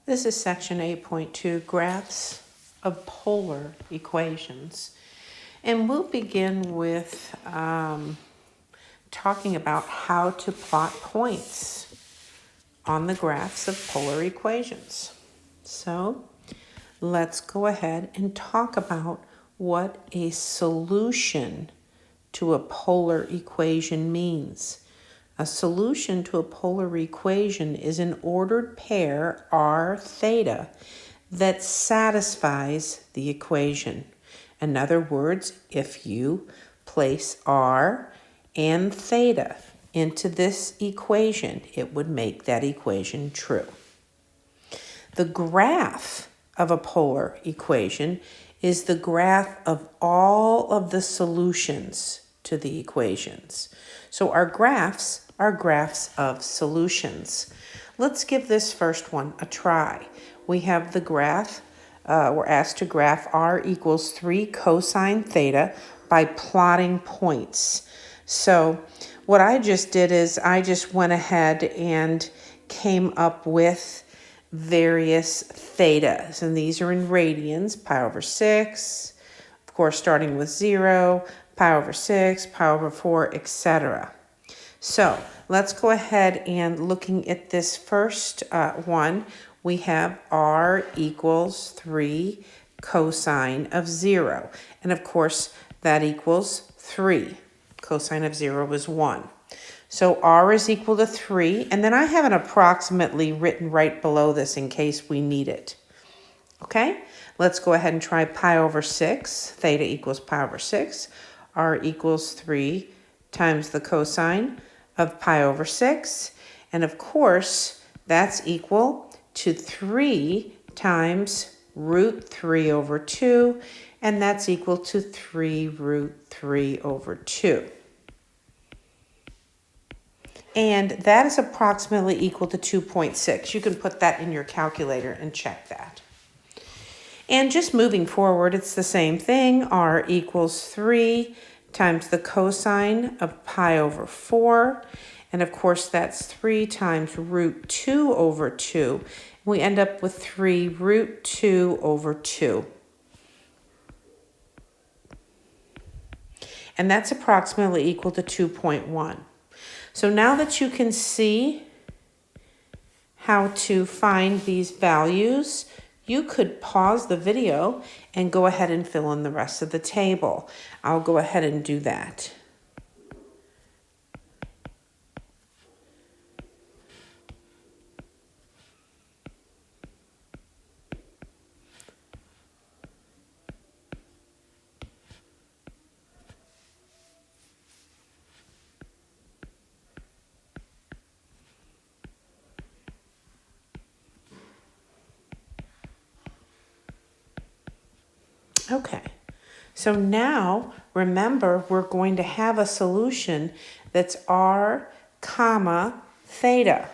This is section 8.2, graphs of polar equations. And we'll begin with talking about how to plot points on the graphs of polar equations. So let's go ahead and talk about what a solution to a polar equation means. A solution to a polar equation is an ordered pair, r theta, that satisfies the equation. In other words, if you place r and theta into this equation, it would make that equation true. The graph of a polar equation is the graph of all of the solutions to the equations. So our graphs are graphs of solutions. Let's give this first one a try. We have the graph, we're asked to graph r equals 3 cosine theta by plotting points. So what I just did is I just went ahead and came up with various thetas, and these are in radians, pi over 6, of course starting with 0, pi over 6, pi over 4, etc. So let's go ahead and looking at this first one, we have r equals 3 cosine of 0. And of course, that equals 3. Cosine of 0 is 1. So r is equal to 3. And then I have an approximately written right below this in case we need it. Okay, let's go ahead and try pi over 6. Theta equals pi over 6. R equals 3 times the cosine of pi over 6. And of course, that's equal to 3 times root 3 over 2. And that's equal to 3 root 3 over 2. And that is approximately equal to 2.6. You can put that in your calculator and check that. And just moving forward, it's the same thing. R equals 3 times the cosine of pi over 4. And of course, that's 3 times root 2 over 2. We end up with 3 root 2 over 2. And that's approximately equal to 2.1. So now that you can see how to find these values, you could pause the video and go ahead and fill in the rest of the table. I'll go ahead and do that. Okay, so now remember we're going to have a solution that's r comma theta.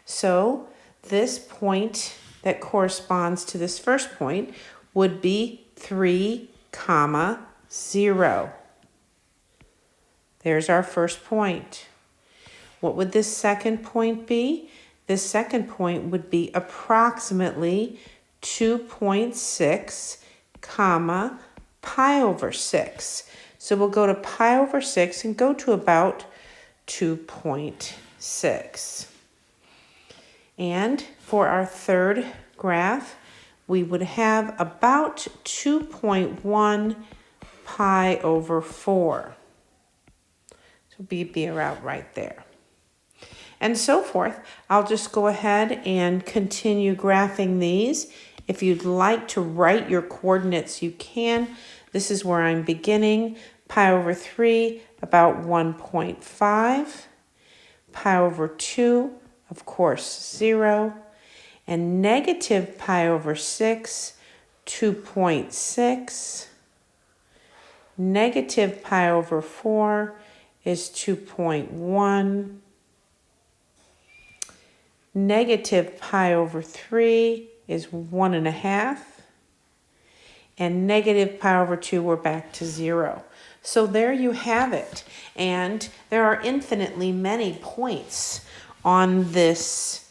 So this point that corresponds to this first point would be 3 comma 0. There's our first point. What would this second point be? This second point would be approximately 2.6 comma pi over 6. So we'll go to pi over 6 and go to about 2.6. And for our third graph, we would have about 2.1 pi over 4. So be around right there. And so forth. I'll just go ahead and continue graphing these. If you'd like to write your coordinates, you can. This is where I'm beginning. Pi over 3, about 1.5. Pi over 2, of course, 0. And negative pi over 6, 2.6. Negative pi over 4 is 2.1. Negative pi over 3 is 1.5. And negative pi over 2, we're back to 0. So there you have it. And there are infinitely many points on this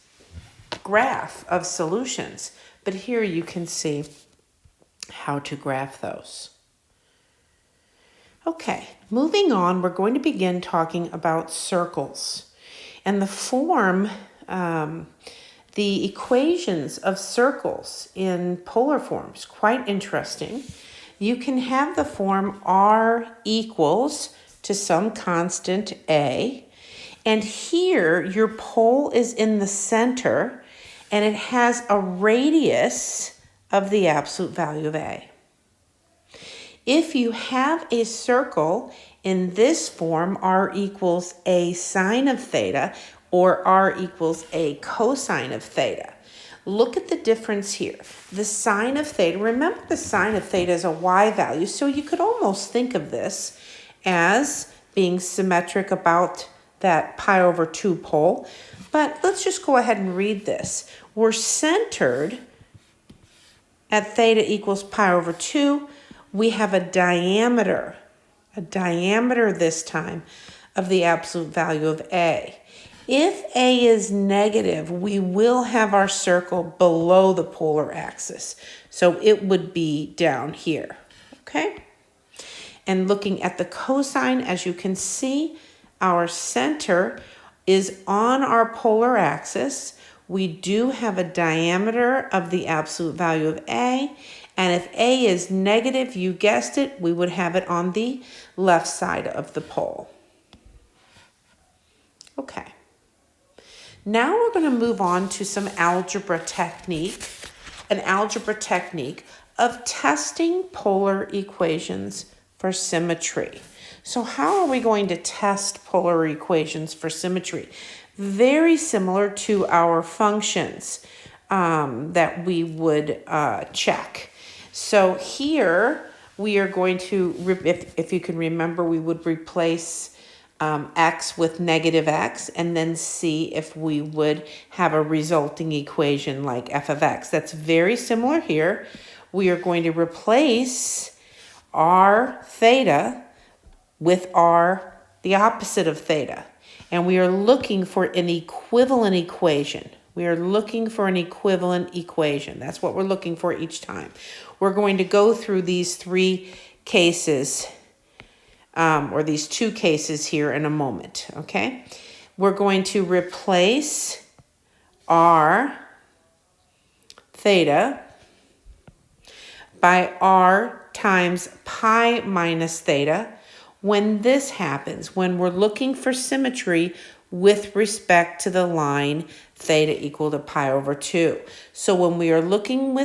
graph of solutions. But here you can see how to graph those. Okay, moving on, we're going to begin talking about circles. And the form, the equations of circles in polar forms, quite interesting. You can have the form r equals to some constant a. And here, your pole is in the center, and it has a radius of the absolute value of a. If you have a circle in this form, r equals a sine of theta, or r equals a cosine of theta. Look at the difference here. The sine of theta, remember the sine of theta is a y value, so you could almost think of this as being symmetric about that pi over 2 pole. But let's just go ahead and read this. We're centered at theta equals pi over 2. We have a diameter this time of the absolute value of a. If a is negative, we will have our circle below the polar axis. So it would be down here, okay? And looking at the cosine, as you can see, our center is on our polar axis. We do have a diameter of the absolute value of a. And if a is negative, you guessed it, we would have it on the left side of the pole. Okay. Now we're going to move on to some algebra technique, an algebra technique of testing polar equations for symmetry. So how are we going to test polar equations for symmetry? Very similar to our functions that we would check. So here we are going to, if you can remember, we would replace x with negative x and then see if we would have a resulting equation like f of x. That's very similar here. We are going to replace r theta with r, the opposite of theta. And we are looking for an equivalent equation. We are looking for an equivalent equation. That's what we're looking for each time. We're going to go through these three cases, or these two cases here in a moment, okay? We're going to replace r theta by r times pi minus theta. When this happens, when we're looking for symmetry with respect to the line theta equal to pi over 2. So when we are looking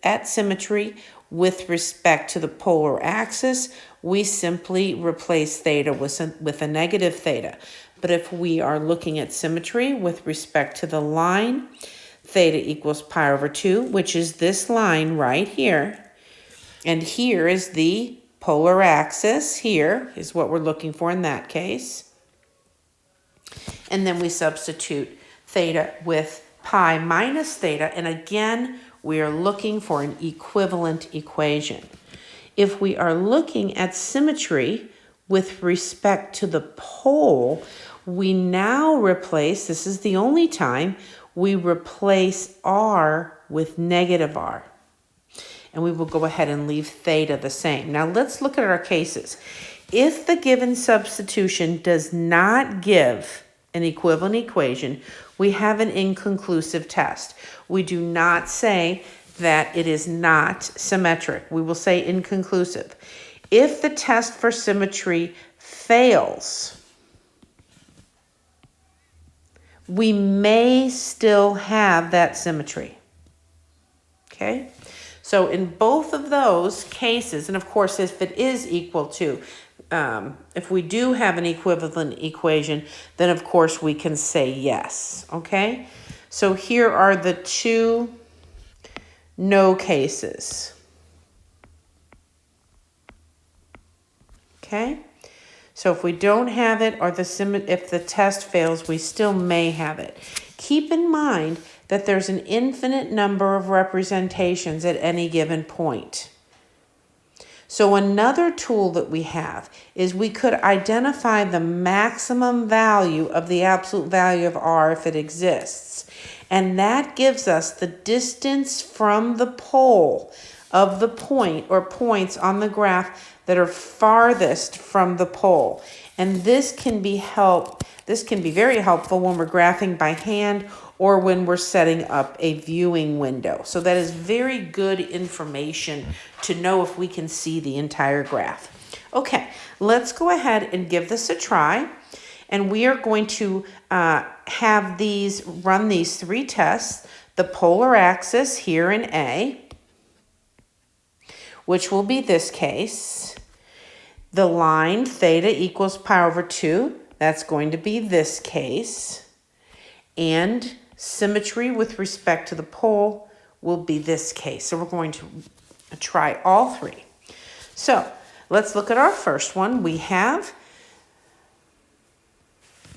at symmetry with respect to the polar axis, we simply replace theta with a negative theta. But if we are looking at symmetry with respect to the line theta equals pi over 2, which is this line right here, and here is the polar axis, here is what we're looking for in that case. And then we substitute theta with pi minus theta, and again, we are looking for an equivalent equation. If we are looking at symmetry with respect to the pole, we now replace, this is the only time, we replace r with negative r. And we will go ahead and leave theta the same. Now let's look at our cases. If the given substitution does not give an equivalent equation, we have an inconclusive test. We do not say that it is not symmetric. We will say inconclusive. If the test for symmetry fails, we may still have that symmetry. Okay? So in both of those cases, and of course if it is equal to, if we do have an equivalent equation, then of course we can say yes, okay? So here are the two no cases, okay? So if we don't have it, or if the test fails, we still may have it. Keep in mind that there's an infinite number of representations at any given point. So another tool that we have is we could identify the maximum value of the absolute value of r if it exists. And that gives us the distance from the pole of the point or points on the graph that are farthest from the pole. And this can be very helpful when we're graphing by hand or when we're setting up a viewing window. So that is very good information to know if we can see the entire graph. Okay, let's go ahead and give this a try. And we are going to run these three tests. The polar axis here in A, which will be this case. The line theta equals pi over 2. That's going to be this case. And symmetry with respect to the pole will be this case. So we're going to try all three. So let's look at our first one. We have,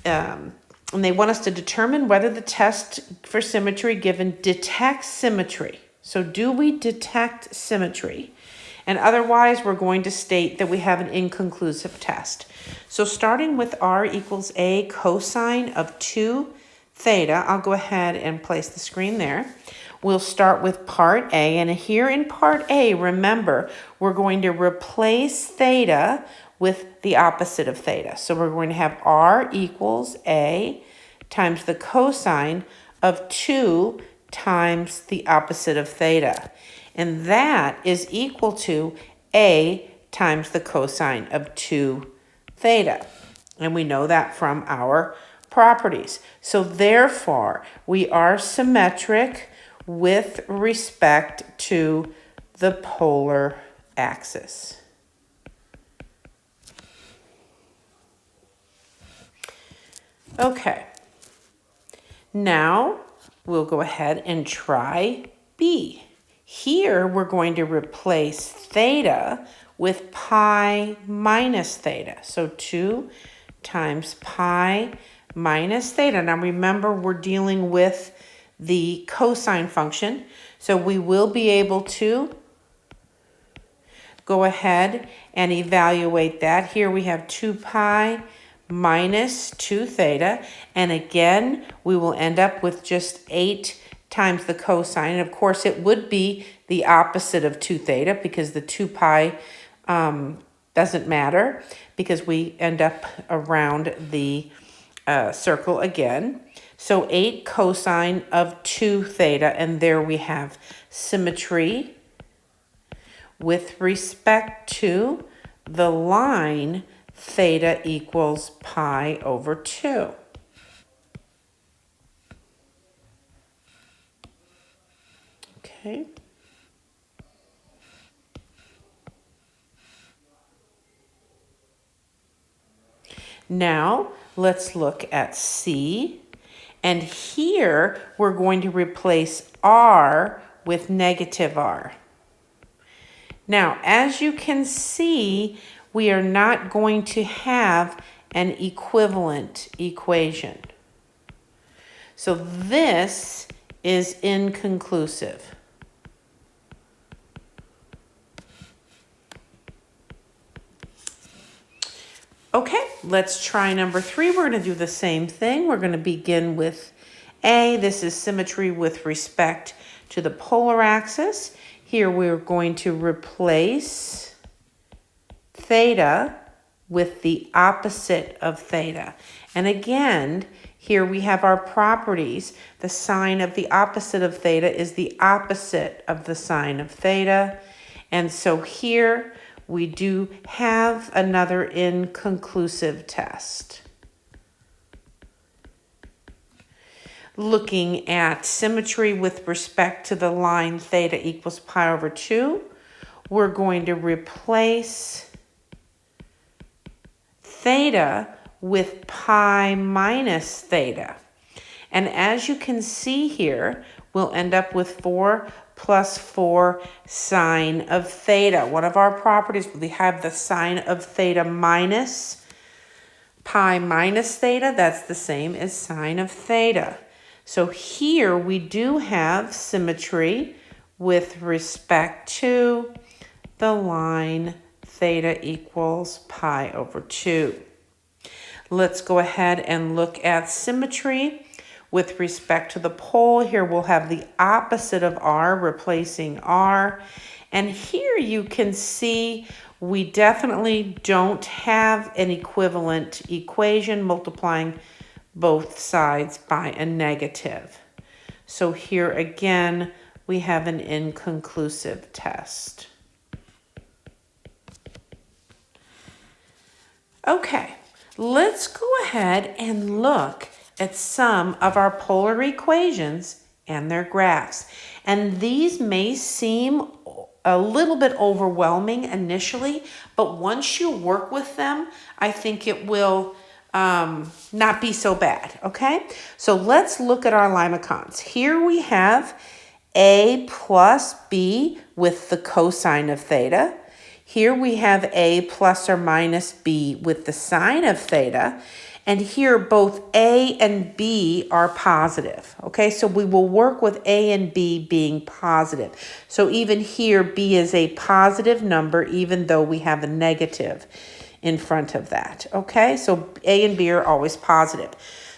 and they want us to determine whether the test for symmetry given detects symmetry. So do we detect symmetry? And otherwise, we're going to state that we have an inconclusive test. So starting with r equals a cosine of 2 theta, I'll go ahead and place the screen there. We'll start with part A. And here in part A, remember, we're going to replace theta with the opposite of theta. So we're going to have r equals a times the cosine of 2 times the opposite of theta. And that is equal to a times the cosine of 2 theta. And we know that from our properties. So therefore, we are symmetric with respect to the polar axis. Okay. Now we'll go ahead and try B. Here, we're going to replace theta with pi minus theta. So 2 times pi minus theta. Now remember, we're dealing with the cosine function. So we will be able to go ahead and evaluate that. Here we have 2 pi minus 2 theta. And again, we will end up with just 8 times the cosine. And of course, it would be the opposite of 2 theta because the 2 pi doesn't matter because we end up around the circle again. So 8 cosine of 2 theta, and there we have symmetry with respect to the line theta equals pi over 2. Okay. Now, let's look at C. And here, we're going to replace R with negative R. Now, as you can see, we are not going to have an equivalent equation. So this is inconclusive. Okay, let's try number 3. We're going to do the same thing. We're going to begin with A. This is symmetry with respect to the polar axis. Here we're going to replace theta with the opposite of theta. And again, here we have our properties. The sine of the opposite of theta is the opposite of the sine of theta. And so here we do have another inconclusive test. Looking at symmetry with respect to the line theta equals pi over 2, we're going to replace theta with pi minus theta. And as you can see here, we'll end up with 4 plus 4 sine of theta. One of our properties, we have the sine of theta minus pi minus theta. That's the same as sine of theta. So here we do have symmetry with respect to the line theta equals pi over 2. Let's go ahead and look at symmetry With respect to the pole, here we'll have the opposite of R, replacing R. And here you can see we definitely don't have an equivalent equation multiplying both sides by a negative. So here again, we have an inconclusive test. Okay, let's go ahead and look at some of our polar equations and their graphs. And these may seem a little bit overwhelming initially, but once you work with them, I think it will not be so bad, okay? So let's look at our limacons. Here we have A plus B with the cosine of theta. Here we have A plus or minus B with the sine of theta. And here both A and B are positive. Okay, so we will work with A and B being positive. So even here, B is a positive number, even though we have a negative in front of that. Okay, so A and B are always positive.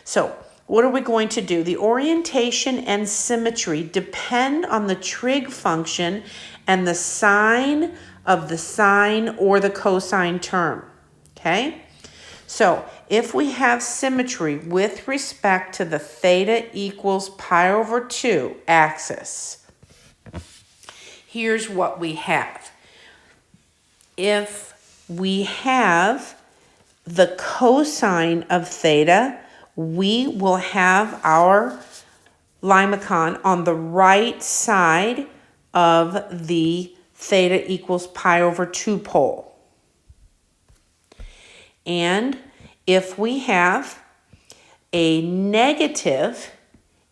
So what are we going to do? The orientation and symmetry depend on the trig function and the sign of the sine or the cosine term. Okay, so if we have symmetry with respect to the theta equals pi over 2 axis, here's what we have. If we have the cosine of theta, we will have our limacon on the right side of the theta equals pi over 2 pole. And if we have a negative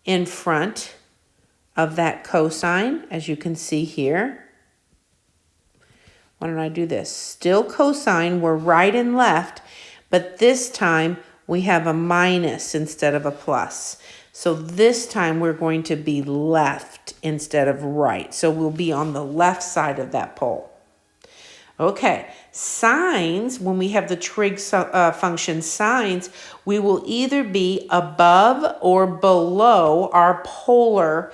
in front of that cosine, as you can see here, why don't I do this? Still cosine, we're right and left, but this time we have a minus instead of a plus. So this time we're going to be left instead of right. So we'll be on the left side of that pole. Okay, sines, when we have the trig function sines, we will either be above or below our polar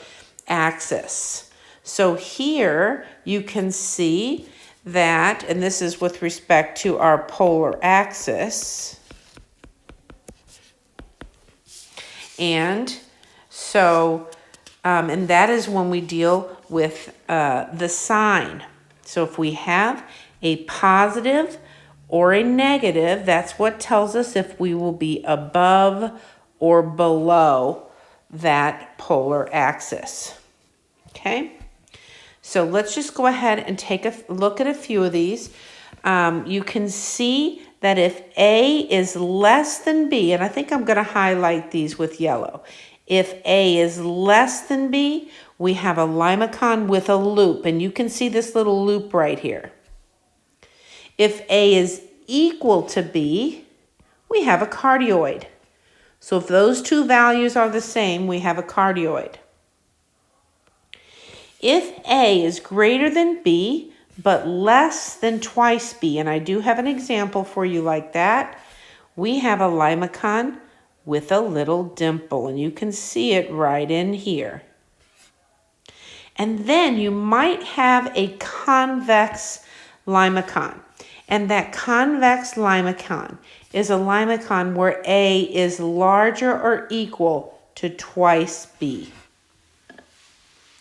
axis. So here you can see that, and this is with respect to our polar axis. And so, and that is when we deal with the sine. So if we have a positive or a negative, that's what tells us if we will be above or below that polar axis. Okay, so let's just go ahead and take a look at a few of these. You can see that if A is less than B, and I think I'm going to highlight these with yellow. If A is less than B, we have a limacon with a loop, and you can see this little loop right here. If A is equal to B, we have a cardioid. So if those two values are the same, we have a cardioid. If A is greater than B, but less than twice B, and I do have an example for you like that, we have a limacon with a little dimple, and you can see it right in here. And then you might have a convex limacon. And that convex limacon is a limacon where A is larger or equal to twice B.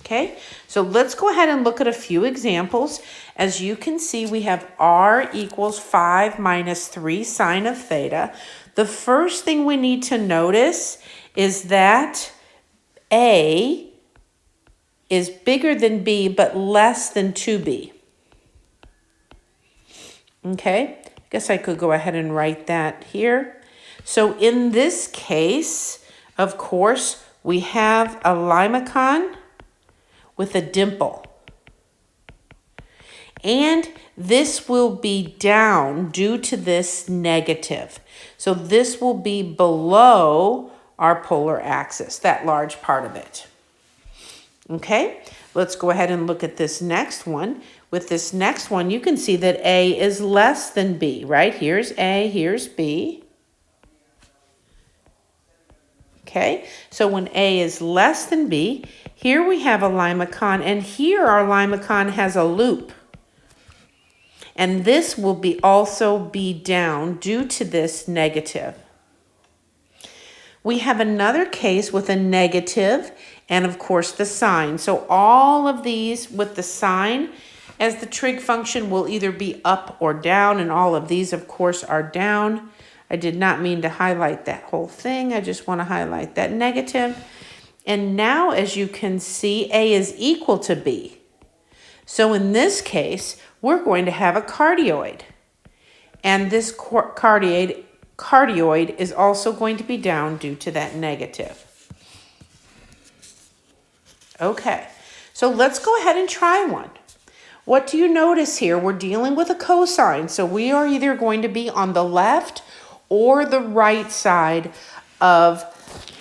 Okay, so let's go ahead and look at a few examples. As you can see, we have R equals 5 minus 3 sine of theta. The first thing we need to notice is that A is bigger than B but less than 2B. Okay, I guess I could go ahead and write that here. So in this case, of course, we have a limacon with a dimple. And this will be down due to this negative. So this will be below our polar axis, that large part of it. Okay, let's go ahead and look at this next one. With this next one, you can see that A is less than B, right? Here's A, here's B. Okay, so when A is less than B, here we have a limacon, and here our limacon has a loop. And this will also be down due to this negative. We have another case with a negative and of course the sign. So all of these with the sign as the trig function will either be up or down, and all of these of course are down. I did not mean to highlight that whole thing. I just want to highlight that negative. And now as you can see, A is equal to B. So in this case, we're going to have a cardioid. And this cardioid is also going to be down due to that negative. Okay, so let's go ahead and try one. What do you notice here? We're dealing with a cosine, so we are either going to be on the left or the right side of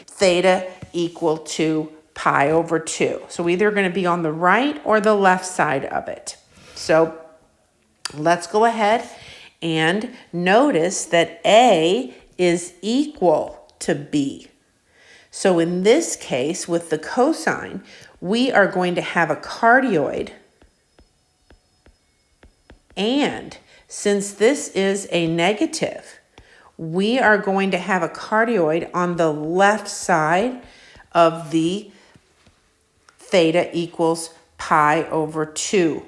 theta equal to pi over 2. So we're either going to be on the right or the left side of it. So let's go ahead and notice that A is equal to B. So in this case, with the cosine, we are going to have a cardioid. And since this is a negative, we are going to have a cardioid on the left side of the theta equals pi over 2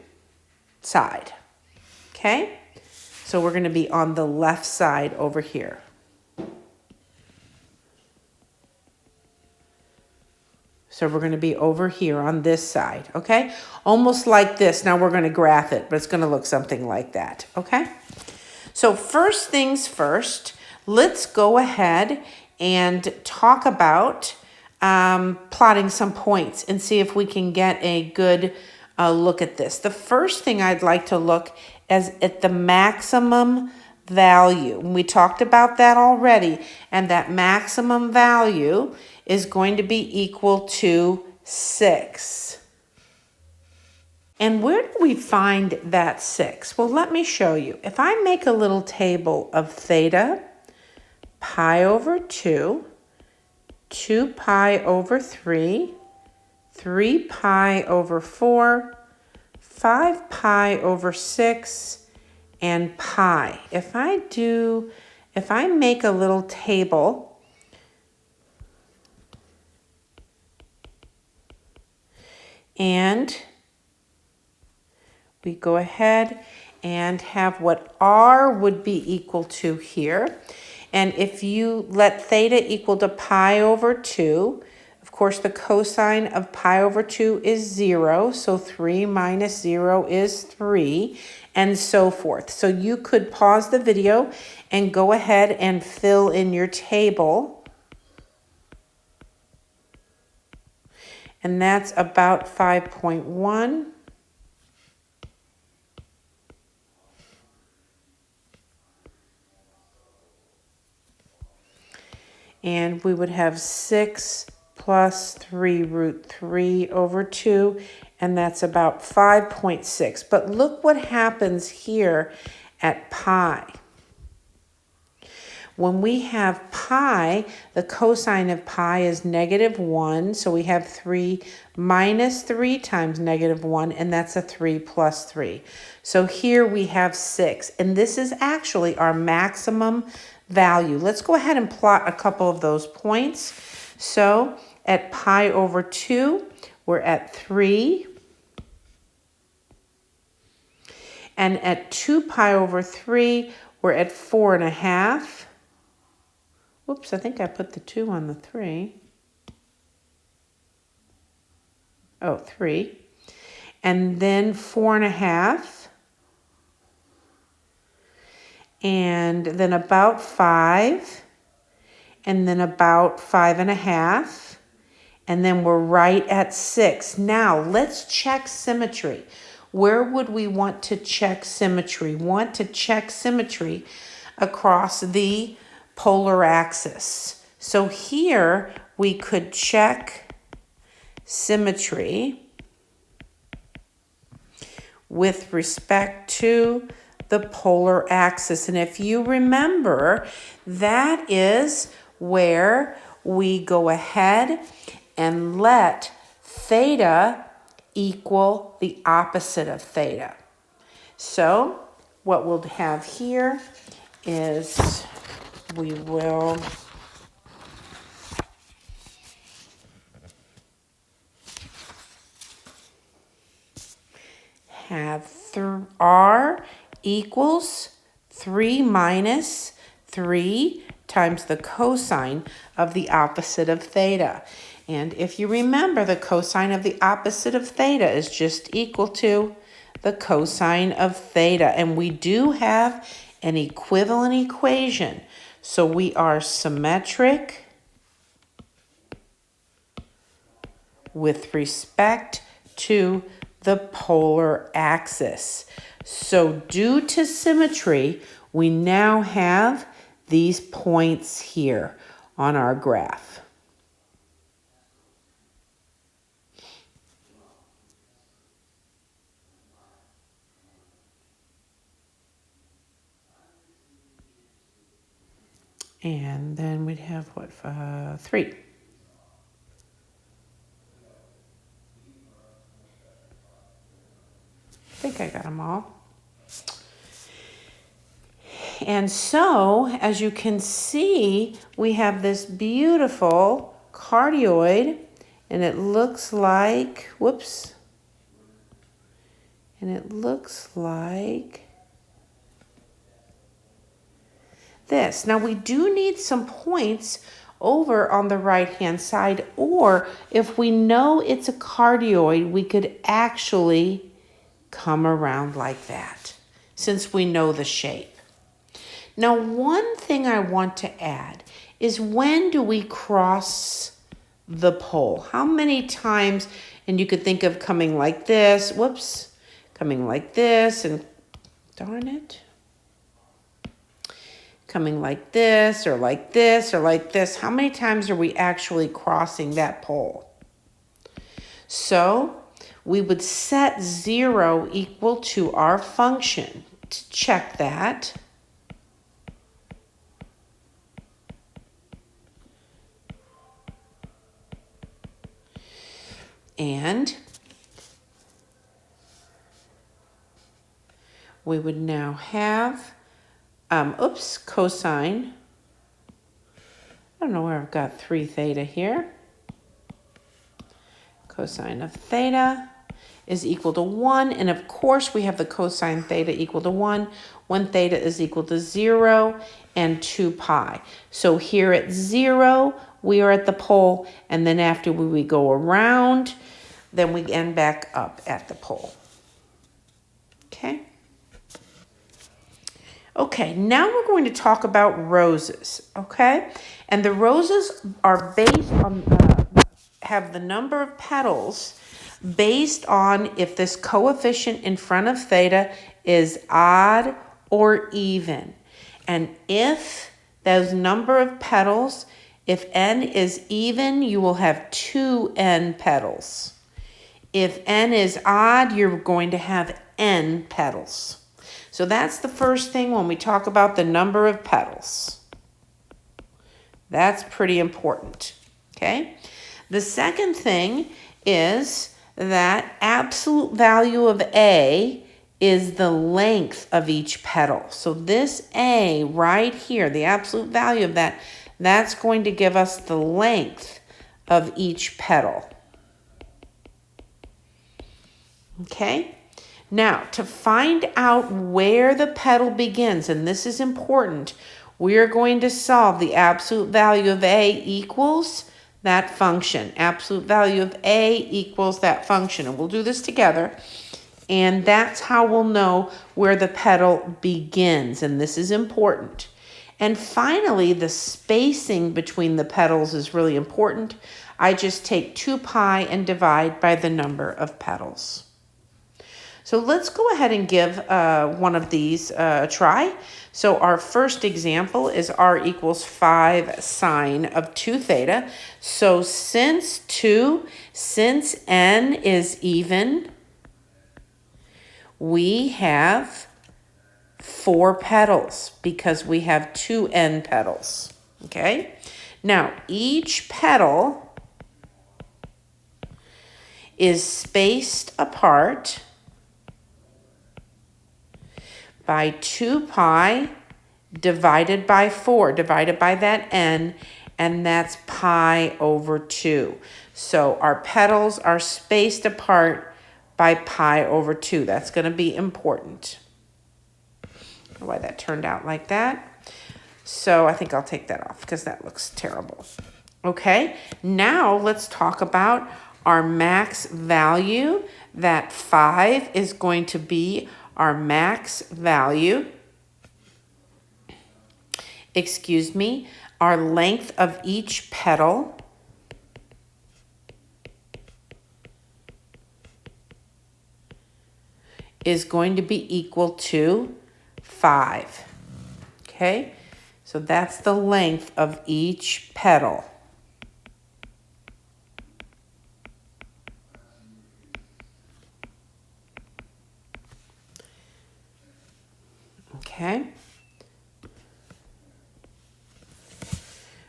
side. Okay? So we're going to be on the left side over here. So we're going to be over here on this side, okay? Almost like this. Now we're going to graph it, but it's going to look something like that, okay? So first things first, let's go ahead and talk about plotting some points and see if we can get a good look at this. The first thing I'd like to look is at the maximum value. We talked about that already, and that maximum value is going to be equal to 6. And where do we find that 6? Well, let me show you. If I make a little table of theta, pi over 2, 2 pi over 3, 3 pi over 4, 5 pi over 6, and pi. If I make a little table and we go ahead and have what r would be equal to here. And if you let theta equal to pi over 2, of course the cosine of pi over 2 is 0, so 3 minus 0 is 3, and so forth. So you could pause the video and go ahead and fill in your table. And that's about 5.1. And we would have 6 plus 3 root 3 over 2, and that's about 5.6. But look what happens here at pi. When we have pi, the cosine of pi is -1, so we have 3 minus 3 times -1, and that's a 3 plus 3. So here we have 6, and this is actually our maximum value. Let's go ahead and plot a couple of those points. So at pi over 2, we're at 3. And at 2 pi over 3, we're at 4.5. Whoops, I think I put the 2 on the 3. Oh, 3. And then 4.5. And then about 5. And then about 5.5. And then we're right at 6. Now, let's check symmetry. Where would we want to check symmetry? We want to check symmetry across the polar axis. So here we could check symmetry with respect to the polar axis. And if you remember, that is where we go ahead and let theta equal the opposite of theta. So what we'll have here is we will have r equals 3 minus 3 times the cosine of the opposite of theta. And if you remember, the cosine of the opposite of theta is just equal to the cosine of theta. And we do have an equivalent equation. So we are symmetric with respect to the polar axis. So due to symmetry, we now have these points here on our graph. And then we'd have what, 3. I think I got them all. And so, as you can see, we have this beautiful cardioid, and it looks like, whoops, and it looks like this. Now, we do need some points over on the right-hand side, or if we know it's a cardioid, we could actually come around like that, since we know the shape. Now, one thing I want to add is, when do we cross the pole? How many times, and you could think of coming like this, whoops, coming like this, and darn it, coming like this, or like this, or like this. How many times are we actually crossing that pole? So we would set 0 equal to our function to check that. And we would now have, cosine. I don't know where I've got 3 theta here. Cosine of theta is equal to 1. And of course, we have the cosine theta equal to 1 when theta is equal to 0 and 2 pi. So here at 0, we are at the pole. And then after we go around, then we end back up at the pole. Okay? Okay, now we're going to talk about roses, okay? And the roses are based on, have the number of petals based on if this coefficient in front of theta is odd or even. And if those number of petals, if n is even, you will have 2n petals. If n is odd, you're going to have n petals. So that's the first thing when we talk about the number of petals. That's pretty important, okay? The second thing is that absolute value of A is the length of each petal. So this A right here, the absolute value of that, that's going to give us the length of each petal. Okay? Now, to find out where the petal begins, and this is important, we are going to solve the absolute value of A equals that function. Absolute value of A equals that function. And we'll do this together. And that's how we'll know where the petal begins. And this is important. And finally, the spacing between the petals is really important. I just take 2 pi and divide by the number of petals. So let's go ahead and give one of these a try. So our first example is r equals 5 sine of 2 theta. So since n is even, we have 4 petals because we have 2n petals, okay? Now, each petal is spaced apart by 2 pi divided by 4, divided by that n, and that's pi over 2. So our petals are spaced apart by pi over 2. That's going to be important. I don't know why that turned out like that. So I think I'll take that off because that looks terrible. Okay, now let's talk about our max value. That 5 is going to be our max value. Excuse me, our length of each petal is going to be equal to 5. Okay, so that's the length of each petal. Okay.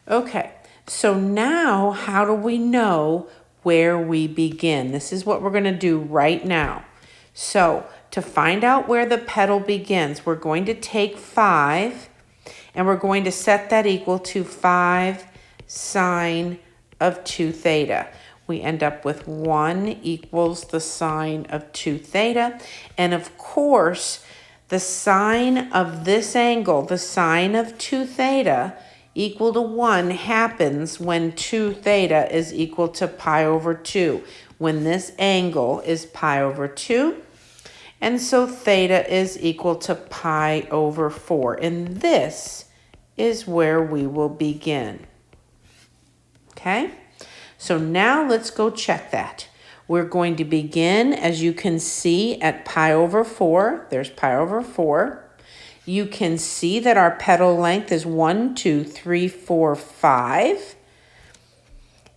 Okay, so now how do we know where we begin? This is what we're going to do right now. So to find out where the petal begins, we're going to take 5 and we're going to set that equal to 5 sine of 2 theta. We end up with 1 equals the sine of 2 theta. And of course, the sine of this angle, the sine of 2 theta, equal to 1 happens when 2 theta is equal to pi over 2, when this angle is pi over 2. And so theta is equal to pi over 4. And this is where we will begin. Okay? So now let's go check that. We're going to begin, as you can see, at pi over 4. There's pi over 4. You can see that our petal length is 1, 2, 3, 4, 5.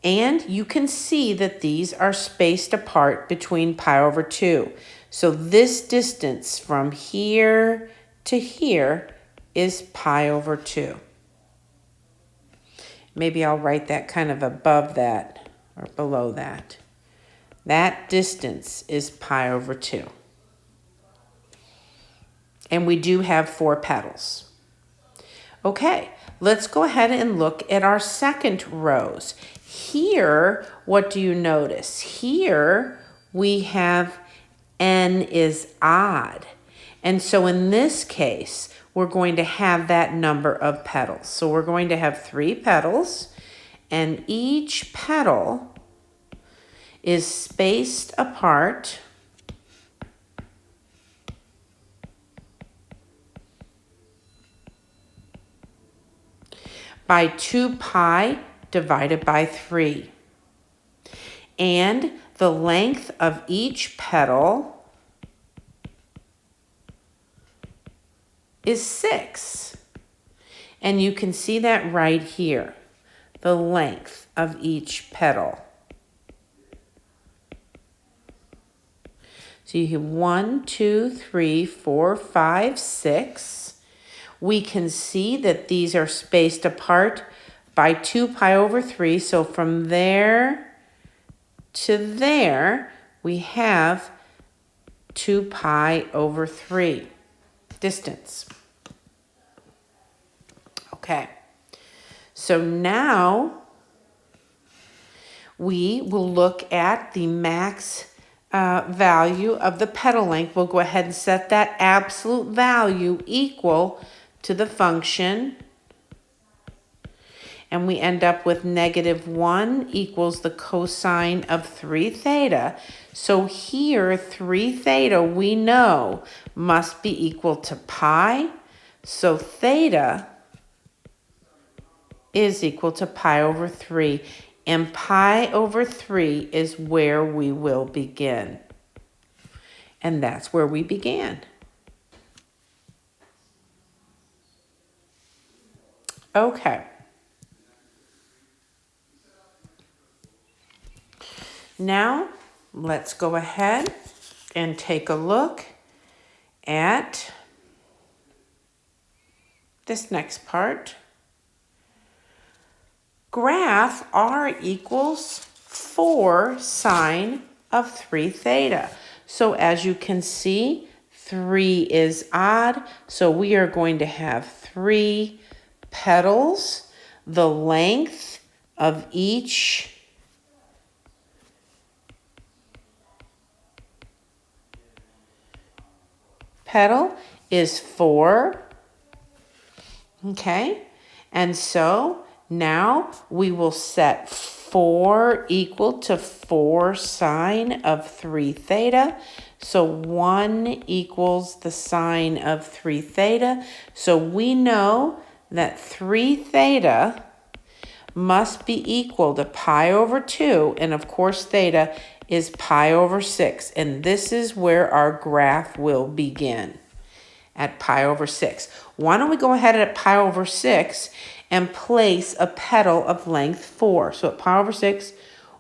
And you can see that these are spaced apart between pi over 2. So this distance from here to here is pi over 2. Maybe I'll write that kind of above that or below that. That distance is pi over 2. And we do have 4 petals. Okay, let's go ahead and look at our second rows. Here, what do you notice? Here, we have n is odd. And so in this case, we're going to have that number of petals. So we're going to have 3 petals, and each petal is spaced apart by 2 pi divided by 3. And the length of each petal is 6. And you can see that right here, the length of each petal. So you have 1, 2, 3, 4, 5, 6. We can see that these are spaced apart by 2 pi over 3. So from there to there, we have 2 pi over 3 distance. Okay, so now we will look at the max value of the petal length. We'll go ahead and set that absolute value equal to the function, and we end up with -1 equals the cosine of 3 theta. So here, 3 theta, we know, must be equal to pi. So theta is equal to pi over 3. And pi over 3 is where we will begin. And that's where we began. Okay. Now, let's go ahead and take a look at this next part. graph r equals 4 sine of 3 theta. So as you can see, 3 is odd, so we are going to have 3 petals. The length of each petal is 4. Okay, and so now we will set 4 equal to 4 sine of 3 theta. So 1 equals the sine of 3 theta. So we know that 3 theta must be equal to pi over 2. And of course, theta is pi over 6. And this is where our graph will begin, at pi over 6. Why don't we go ahead at pi over 6 and place a petal of length 4. So at pi over 6,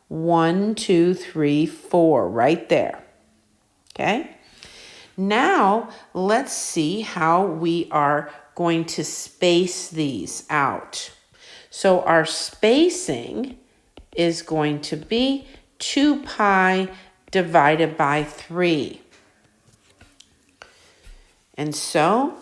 1, 2, 3, 4, right there. Okay? Now, let's see how we are going to space these out. So our spacing is going to be 2 pi divided by 3. And so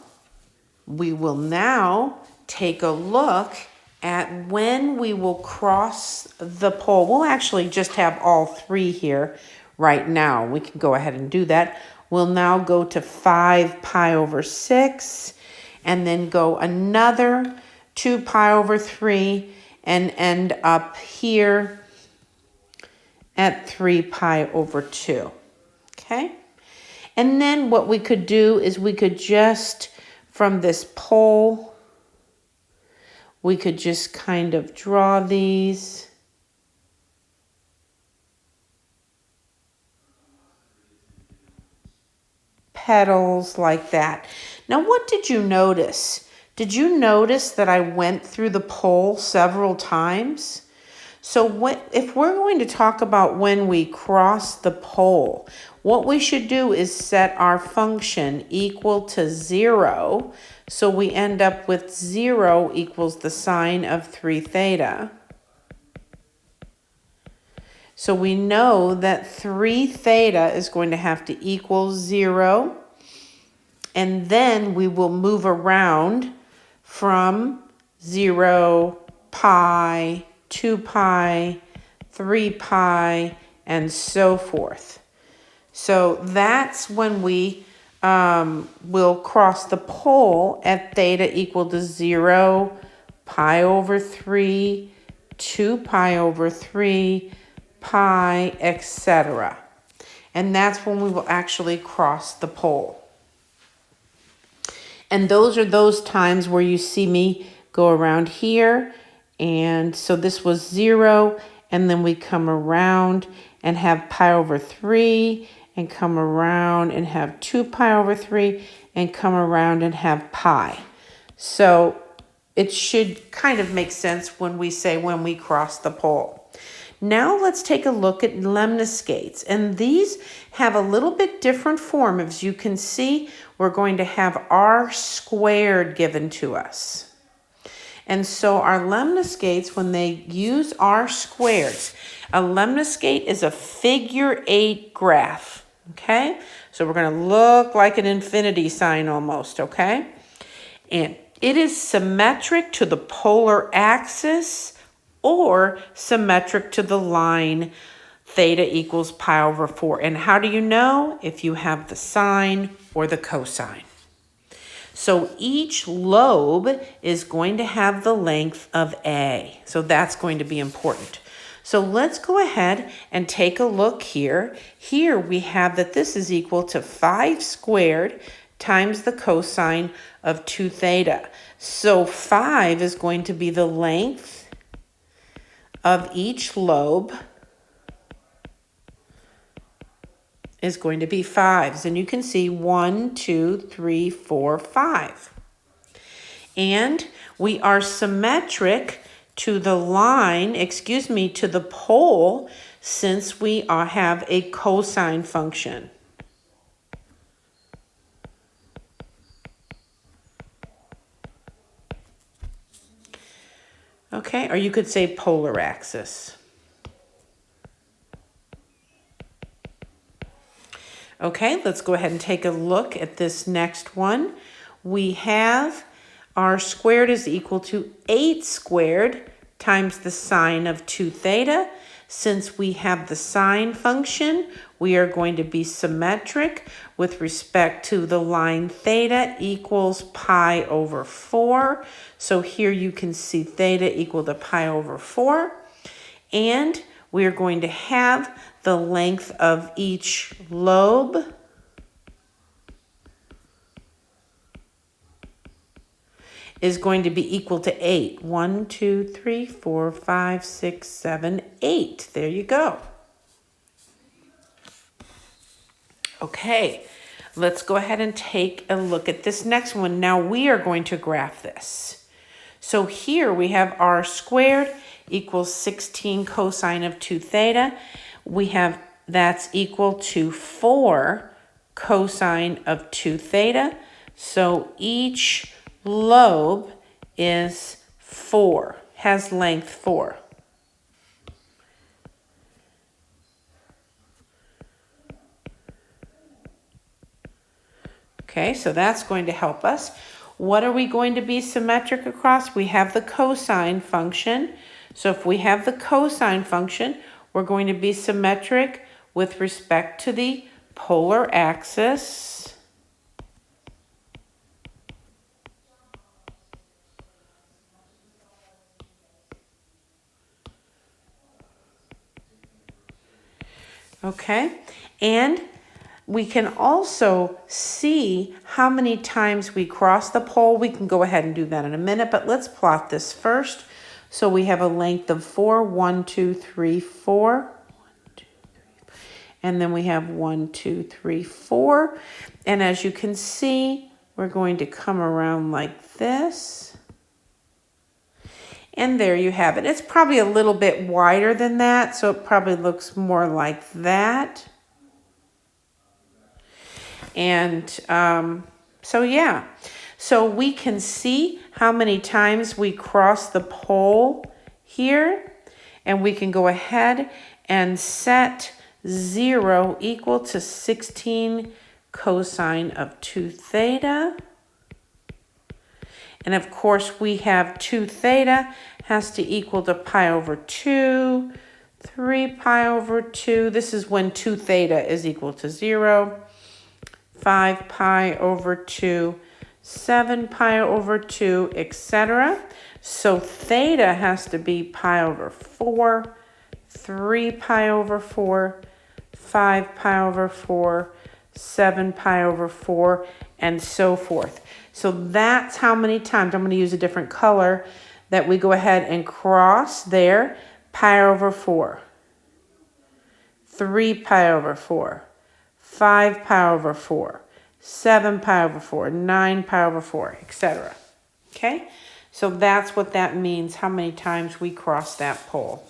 we will now take a look at when we will cross the pole. We'll actually just have all 3 here right now. We can go ahead and do that. We'll now go to 5 pi over 6 and then go another 2 pi over 3 and end up here at 3 pi over 2. Okay? And then what we could do is we could just, from this pole, we could just kind of draw these. Petals like that. Now, what did you notice? Did you notice that I went through the pole several times? So if we're going to talk about when we cross the pole, what we should do is set our function equal to 0. So we end up with 0 equals the sine of 3 theta. So we know that 3 theta is going to have to equal 0. And then we will move around from 0, pi, 2 pi, 3 pi, and so forth. So that's when we will cross the pole at theta equal to 0, pi over 3, 2 pi over 3, pi, etc. And that's when we will actually cross the pole. And those are those times where you see me go around here. And so this was 0, and then we come around and have pi over 3, and come around and have 2 pi over 3, and come around and have pi. So it should kind of make sense when we say when we cross the pole. Now let's take a look at lemniscates. And these have a little bit different form. As you can see, we're going to have r squared given to us. And so our lemniscates, when they use r squareds, a lemniscate is a figure 8 graph, okay? So we're going to look like an infinity sign almost, okay? And it is symmetric to the polar axis or symmetric to the line theta equals pi over 4. And how do you know? If you have the sine or the cosine. So each lobe is going to have the length of A. So that's going to be important. So let's go ahead and take a look here. Here we have that this is equal to 5 squared times the cosine of 2 theta. So 5 is going to be the length of each lobe is going to be 5s. And you can see 1, 2, 3, 4, 5. And we are symmetric to the line, to the pole, since we have a cosine function. Okay. Okay, or you could say polar axis. Okay, let's go ahead and take a look at this next one. We have r squared is equal to 8 squared times the sine of 2 theta. Since we have the sine function, we are going to be symmetric with respect to the line theta equals pi over 4. So here you can see theta equal to pi over 4. And we are going to have the length of each lobe is going to be equal to 8. 1, 2, 3, 4, 5, 6, 7, 8. There you go. Okay, let's go ahead and take a look at this next one. Now we are going to graph this. So here we have r squared equals 16 cosine of 2 theta. We have that's equal to 4 cosine of 2 theta. So each lobe is 4, has length 4. Okay, so that's going to help us. What are we going to be symmetric across? We have the cosine function. So if we have the cosine function, we're going to be symmetric with respect to the polar axis. Okay, and we can also see how many times we cross the pole. We can go ahead and do that in a minute, but let's plot this first. So we have a length of 4, 1, 2, 3, 4. 1, 2, 3, and then we have 1, 2, 3, 4. And as you can see, we're going to come around like this. And there you have it. It's probably a little bit wider than that, so it probably looks more like that. And so yeah, so we can see how many times we cross the pole here, and we can go ahead and set 0 equal to 16 cosine of 2 theta. And of course we have 2 theta has to equal to pi over 2, 3 pi over 2. This is when 2 theta is equal to 0. 5 pi over 2, 7 pi over 2, etc. So theta has to be pi over 4, 3 pi over 4, 5 pi over 4, 7 pi over 4, and so forth. So that's how many times, I'm going to use a different color, that we go ahead and cross there. Pi over 4, 3 pi over 4, 5 pi over 4, 7 pi over 4, 9 pi over 4, etc. Okay, so that's what that means, how many times we cross that pole.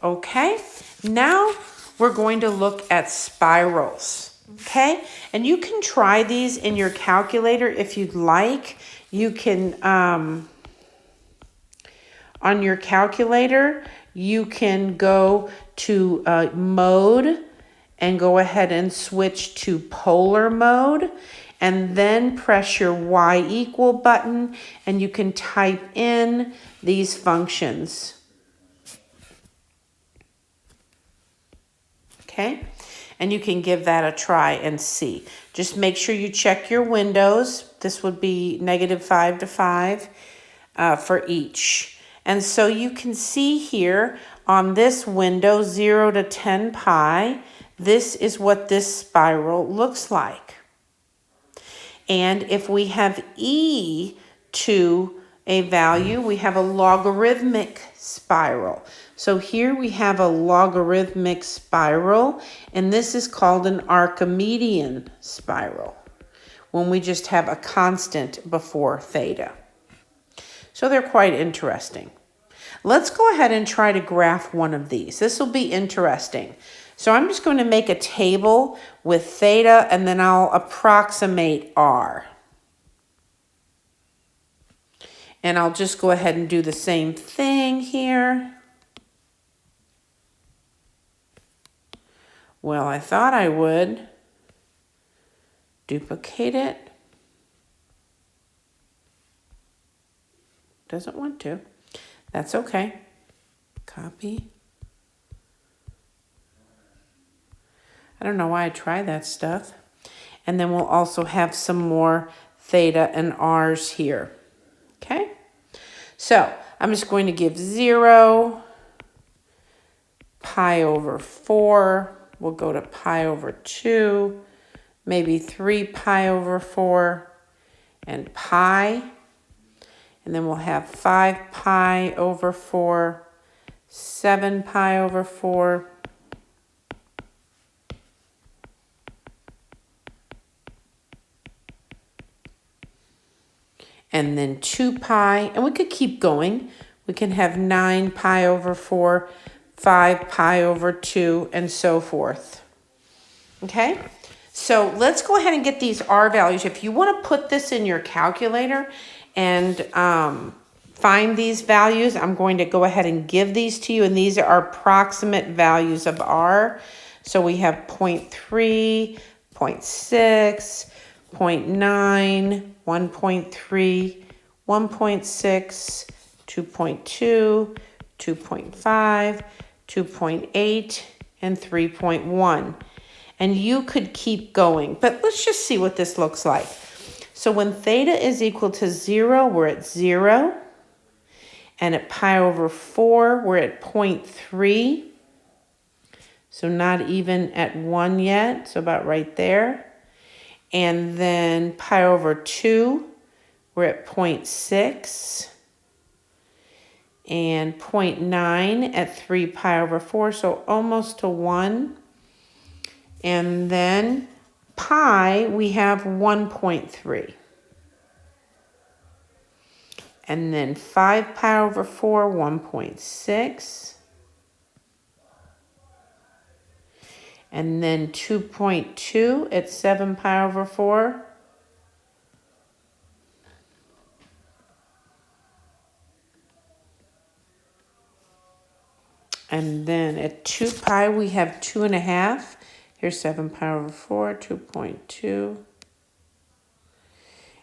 Okay, now we're going to look at spirals. Okay, and you can try these in your calculator if you'd like. You can, on your calculator, you can go to mode and go ahead and switch to polar mode, and then press your Y equal button, and you can type in these functions. Okay, and you can give that a try and see. Just make sure you check your windows. This would be -5 to 5 for each. And so you can see here on this window, 0 to 10 pi, this is what this spiral looks like. And if we have e to a value, we have a logarithmic spiral. So here we have a logarithmic spiral, and this is called an Archimedean spiral, when we just have a constant before theta. So they're quite interesting. Let's go ahead and try to graph one of these. This will be interesting. So I'm just going to make a table with theta, and then I'll approximate r. And I'll just go ahead and do the same thing here. Well, I thought I would. Duplicate it. Doesn't want to. That's okay. Copy. I don't know why I try that stuff. And then we'll also have some more theta and r's here. Okay? So I'm just going to give 0, pi over 4. We'll go to pi over 2, maybe 3 pi over 4, and pi. And then we'll have 5 pi over 4, 7 pi over 4, and then 2 pi, and we could keep going. We can have 9 pi over 4, 5 pi over 2, and so forth. Okay? So let's go ahead and get these R values. If you want to put this in your calculator and find these values, I'm going to go ahead and give these to you, and these are approximate values of R. So we have 0.3, 0.6, 0.9, 1.3, 1.6, 2.2, 2.5, 2.8, and 3.1. And you could keep going, but let's just see what this looks like. So when theta is equal to 0, we're at 0. And at pi over 4, we're at 0.3. So not even at 1 yet, so about right there. And then pi over 2, we're at 0.6. And 0.9 at 3 pi over 4, so almost to 1. And then pi, we have 1.3. And then 5 pi over 4, 1.6. And then 2.2 at 7 pi over 4. And then at 2 pi, we have 2.5. Here's 7 pi over 4, 2.2.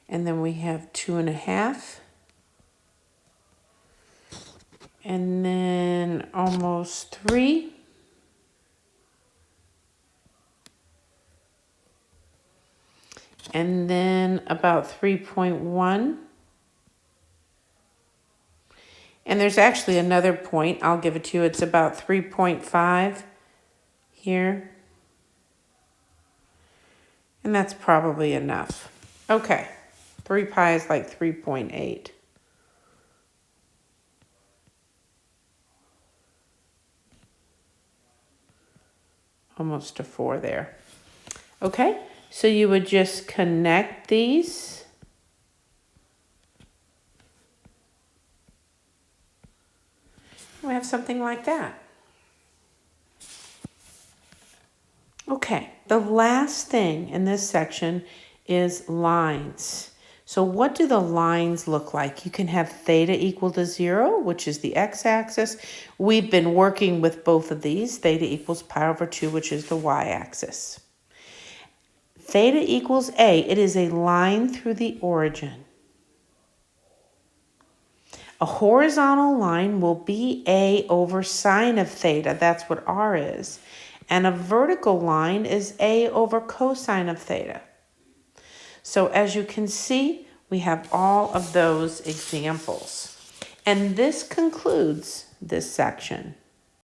And then we have 2.5. And then almost 3. And then about 3.1. And there's actually another point. I'll give it to you. It's about 3.5 here. And that's probably enough. Okay. 3 pi is like 3.8. Almost to 4 there. Okay. So you would just connect these. We have something like that. Okay, the last thing in this section is lines. So what do the lines look like? You can have theta equal to 0, which is the x-axis. We've been working with both of these. Theta equals pi over 2, which is the y-axis. Theta equals A. It is a line through the origin. A horizontal line will be A over sine of theta. That's what R is. And a vertical line is A over cosine of theta. So as you can see, we have all of those examples. And this concludes this section.